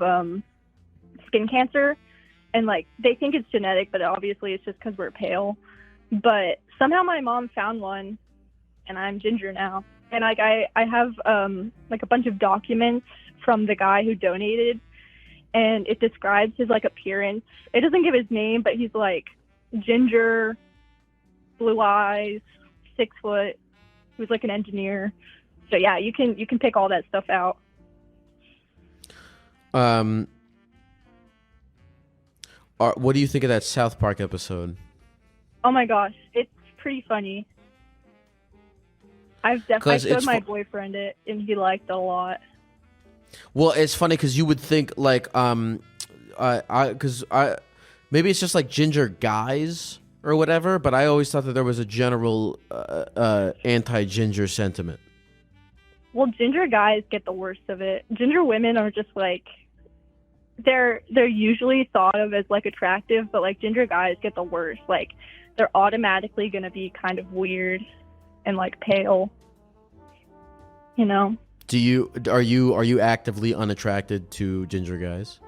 skin cancer, and like they think it's genetic, but obviously it's just because we're pale. But somehow my mom found one, and I'm ginger now. And like I have like a bunch of documents from the guy who donated, and it describes his like appearance. It doesn't give his name, but he's like ginger, blue eyes, 6 foot, who's like an engineer. So yeah, you can pick all that stuff out. What do you think of that South Park episode? Oh my gosh, it's pretty funny. I showed my boyfriend it, and he liked it a lot. Well, it's funny because you would think like maybe it's just like ginger guys or whatever, but I always thought that there was a general anti-ginger sentiment. Well, ginger guys get the worst of it. Ginger women are just like, they're usually thought of as like attractive, but like ginger guys get the worst. Like they're automatically gonna be kind of weird and like pale. You know? Are you actively unattracted to ginger guys?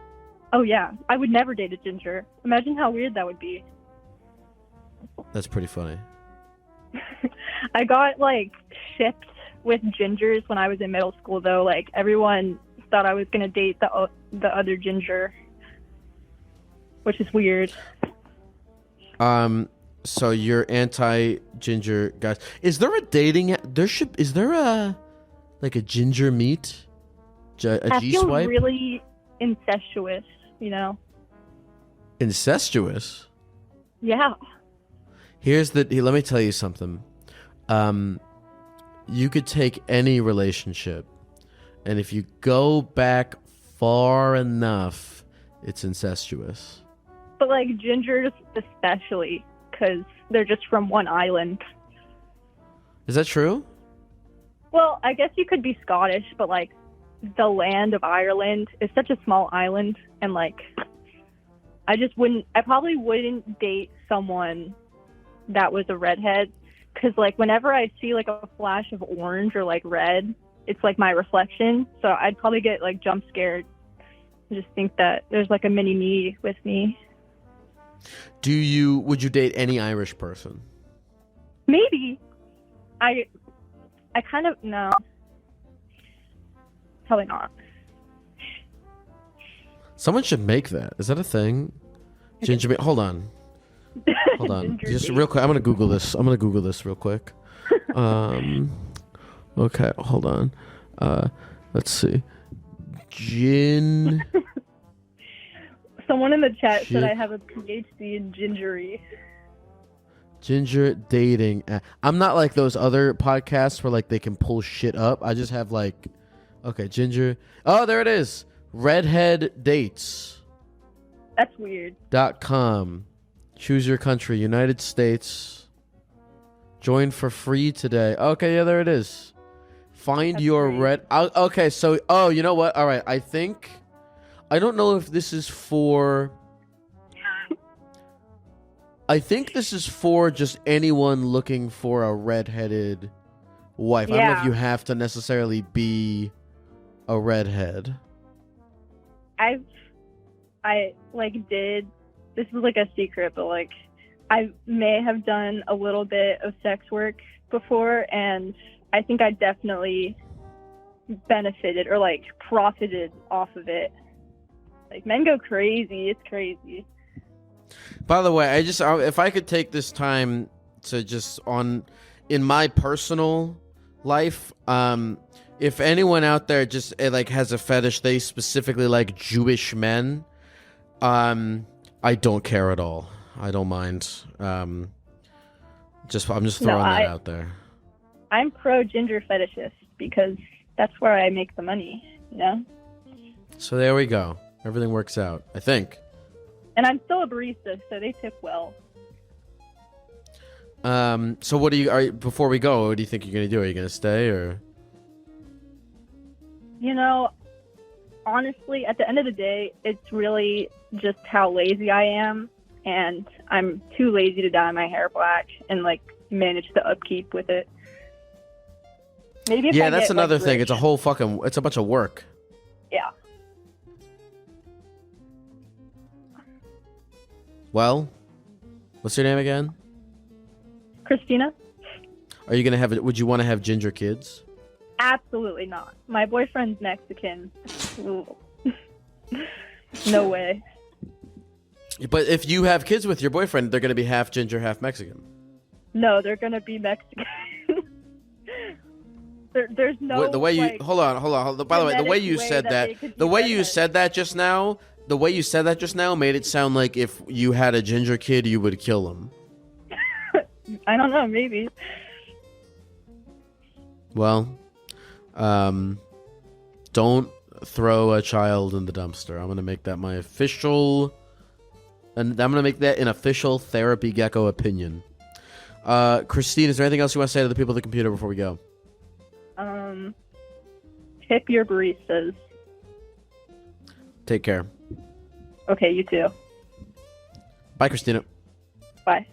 Oh yeah, I would never date a ginger. Imagine how weird that would be. That's pretty funny. I got like shipped with gingers when I was in middle school, though. Like everyone thought I was gonna date the other ginger, which is weird. So you're anti-ginger guys. Is there a dating? Is there a like a ginger meet? A G feels swipe? Really incestuous, you know. Incestuous? Yeah. Let me tell you something. You could take any relationship, and if you go back far enough, it's incestuous. But like gingers especially, because they're just from one island. Is that true? Well, I guess you could be Scottish, but like the land of Ireland is such a small island, and like I probably wouldn't date someone that was a redhead, because like whenever I see like a flash of orange or like red, it's like my reflection, so I'd probably get like jump scared. I just think that there's like a mini me with me. Would you date any Irish person? Maybe. I kind of, no. Probably not. Someone should make that. Is that a thing? Ginger meat. Hold on. Hold on. Just real quick. I'm going to Google this real quick. Okay, hold on. Let's see. Someone in the chat said I have a PhD in gingery. Ginger dating. I'm not like those other podcasts where like they can pull shit up. I just have like, okay, ginger. Oh, there it is. Redhead dates. That's weird. .com. Choose your country. United States. Join for free today. Okay, yeah, there it is. Find That's your great. Red. Okay, so, oh, you know what? All right, I don't know if this is for... I think this is for just anyone looking for a redheaded wife. Yeah. I don't know if you have to necessarily be a redhead. I did, this is like a secret, but like I may have done a little bit of sex work before, and I think I definitely benefited or like profited off of it. Like men go crazy. It's crazy. By the way, if I could take this time to just in my personal life, if anyone out there just like has a fetish, they specifically like Jewish men, I don't care at all. I don't mind. I'm just throwing that out there. I'm pro ginger fetishist because that's where I make the money, you know? So there we go. Everything works out, I think. And I'm still a barista, so they tip well. So before we go, what do you think you're going to do? Are you going to stay or? You know, honestly, at the end of the day, it's really just how lazy I am. And I'm too lazy to dye my hair black and like manage the upkeep with it. Maybe if that's another thing. It's a bunch of work. Yeah. Well, what's your name again? Christina. Are you gonna would you want to have ginger kids? Absolutely not. My boyfriend's Mexican. No way. But if you have kids with your boyfriend, they're gonna be half ginger, half Mexican. No, they're gonna be Mexican. There's no. The way you hold on. By the way, the way you said that just now made it sound like if you had a ginger kid, you would kill him. I don't know, maybe. Well, don't throw a child in the dumpster. I'm going to make that my official, and I'm going to make that an official Therapy Gecko opinion. Christine, is there anything else you want to say to the people at the computer before we go? Tip your baristas. Take care. Okay, you too. Bye, Christina. Bye.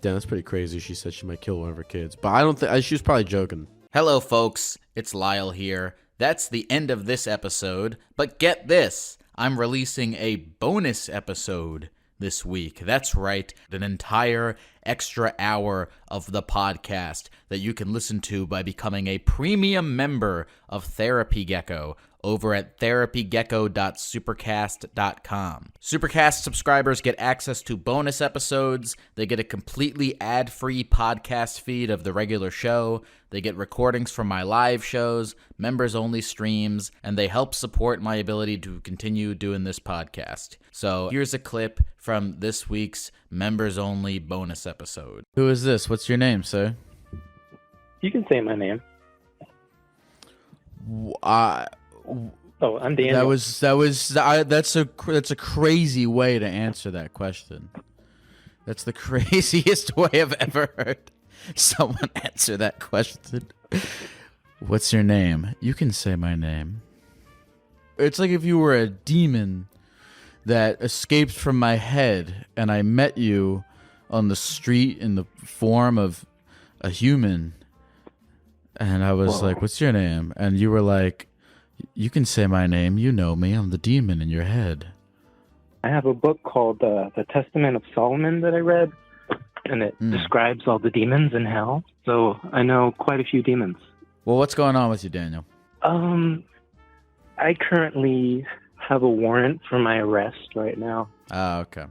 Damn, that's pretty crazy. She said she might kill one of her kids, but I don't think she was probably joking. Hello, folks. It's Lyle here. That's the end of this episode, but get this. I'm releasing a bonus episode this week. That's right, an entire extra hour of the podcast that you can listen to by becoming a premium member of Therapy Gecko over at therapygecko.supercast.com. Supercast subscribers get access to bonus episodes. They get a completely ad-free podcast feed of the regular show. They get recordings from my live shows, members-only streams, and they help support my ability to continue doing this podcast. So here's a clip from this week's members-only bonus episode. Who is this? What's your name, sir? You can say my name. Oh, I'm Daniel. That's a crazy way to answer that question. That's the craziest way I've ever heard someone answer that question. What's your name? You can say my name. It's like if you were a demon that escaped from my head and I met you on the street in the form of a human and I was like, what's your name? And you were like, you can say my name. You know me. I'm the demon in your head. I have a book called The Testament of Solomon that I read, and it describes all the demons in hell. So I know quite a few demons. Well, what's going on with you, Daniel? I currently have a warrant for my arrest right now. Ah, okay.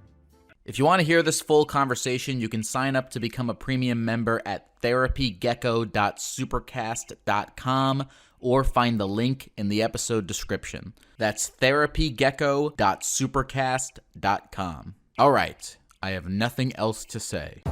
If you want to hear this full conversation, you can sign up to become a premium member at therapygecko.supercast.com or find the link in the episode description. That's therapygecko.supercast.com. All right, I have nothing else to say.